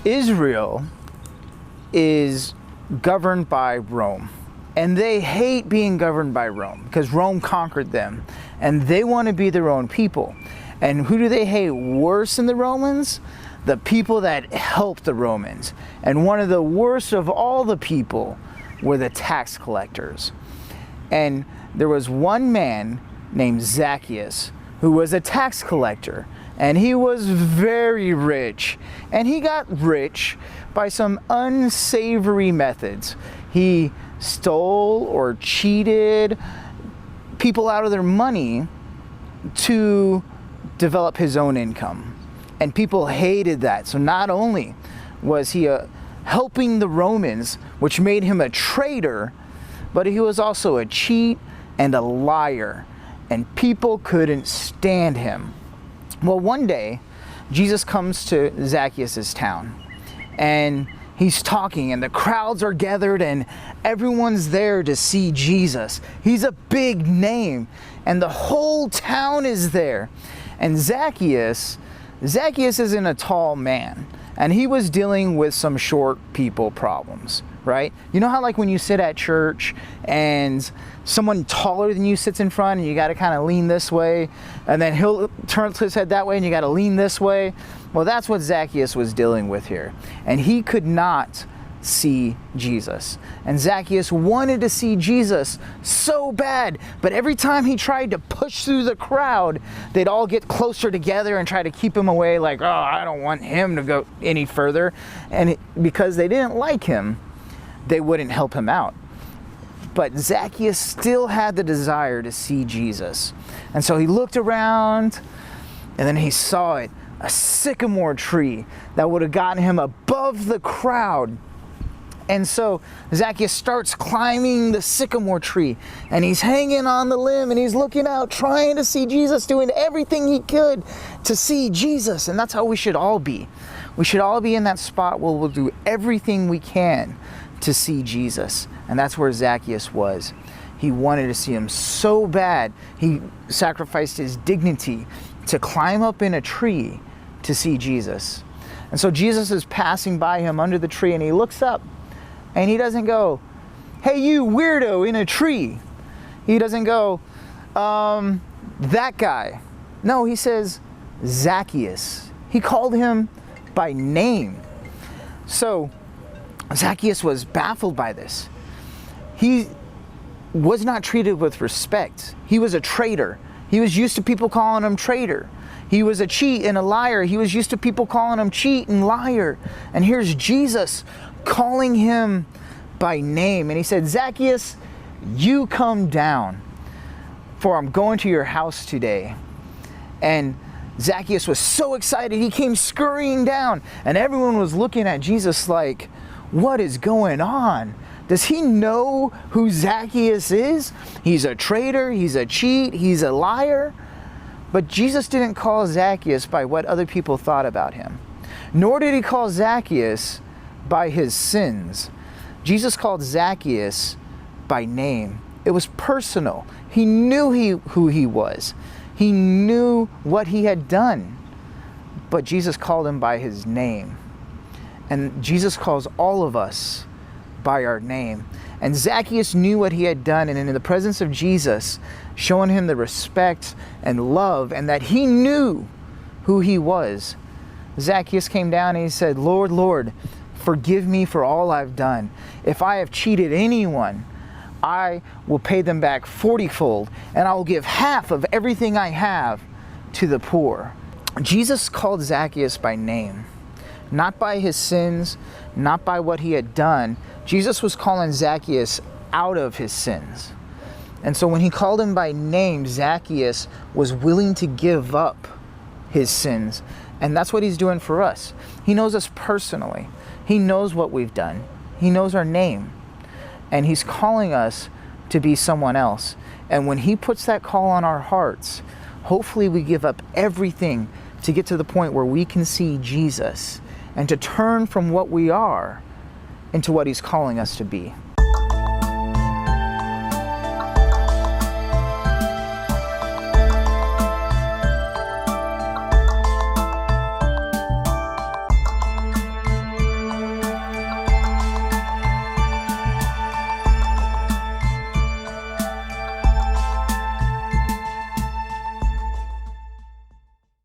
Israel is governed by Rome. And they hate being governed by Rome because Rome conquered them. And they want to be their own people. And who do they hate worse than the Romans? The people that helped the Romans. And one of the worst of all the people were the tax collectors. And there was one man named Zacchaeus who was a tax collector. And he was very rich. And he got rich by some unsavory methods. He stole or cheated people out of their money to develop his own income. And people hated that. So not only was he helping the Romans, which made him a traitor, but he was also a cheat and a liar. And people couldn't stand him. Well, one day, Jesus comes to Zacchaeus' town. And he's talking, and the crowds are gathered, and everyone's there to see Jesus. He's a big name, and the whole town is there. And Zacchaeus isn't a tall man, and he was dealing with some short people problems, right? You know how like when you sit at church and someone taller than you sits in front and you got to kind of lean this way, and then he'll turn his head that way and you got to lean this way? Well, that's what Zacchaeus was dealing with here. And he could not see Jesus. And Zacchaeus wanted to see Jesus so bad, but every time he tried to push through the crowd, they'd all get closer together and try to keep him away, like, oh, I don't want him to go any further. And because they didn't like him, they wouldn't help him out. But Zacchaeus still had the desire to see Jesus. And so he looked around, and then he saw it, a sycamore tree that would have gotten him above the crowd. And so Zacchaeus starts climbing the sycamore tree, and he's hanging on the limb, and he's looking out, trying to see Jesus, doing everything he could to see Jesus. And that's how we should all be. We should all be in that spot where we'll do everything we can to see Jesus. And that's where Zacchaeus was. He wanted to see him so bad, he sacrificed his dignity to climb up in a tree to see Jesus. And so Jesus is passing by him under the tree, and he looks up, and he doesn't go, hey, you weirdo in a tree. He doesn't go, that guy. No, he says, Zacchaeus. He called him by name. So Zacchaeus was baffled by this. He was not treated with respect. He was a traitor. He was used to people calling him traitor. He was a cheat and a liar. He was used to people calling him cheat and liar. And here's Jesus calling him by name. And he said, Zacchaeus, you come down, for I'm going to your house today. And Zacchaeus was so excited, he came scurrying down. And everyone was looking at Jesus like, what is going on? Does he know who Zacchaeus is? He's a traitor, he's a cheat, he's a liar. But Jesus didn't call Zacchaeus by what other people thought about him. Nor did he call Zacchaeus by his sins. Jesus called Zacchaeus by name. It was personal. He knew who he was. He knew what he had done. But Jesus called him by his name. And Jesus calls all of us by our name. And Zacchaeus knew what he had done, and in the presence of Jesus, showing him the respect and love, and that he knew who he was, Zacchaeus came down and he said, Lord, Lord, forgive me for all I've done. If I have cheated anyone, I will pay them back 40-fold, and I will give half of everything I have to the poor. Jesus called Zacchaeus by name, not by his sins, not by what he had done. Jesus was calling Zacchaeus out of his sins. And so when he called him by name, Zacchaeus was willing to give up his sins. And that's what he's doing for us. He knows us personally. He knows what we've done. He knows our name. And he's calling us to be someone else. And when he puts that call on our hearts, hopefully we give up everything to get to the point where we can see Jesus and to turn from what we are into what he's calling us to be.